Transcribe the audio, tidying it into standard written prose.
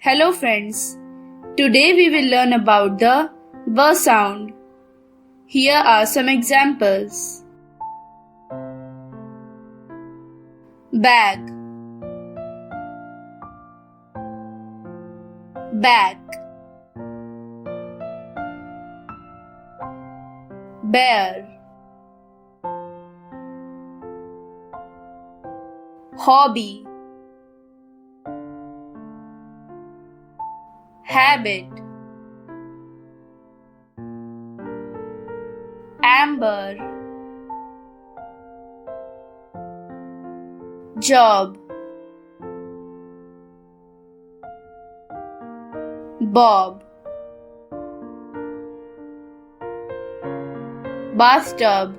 Hello friends, today we will learn about the B sound. Here are some examples. Bag, back, bear, hobby, habit, amber, job, bob, bathtub,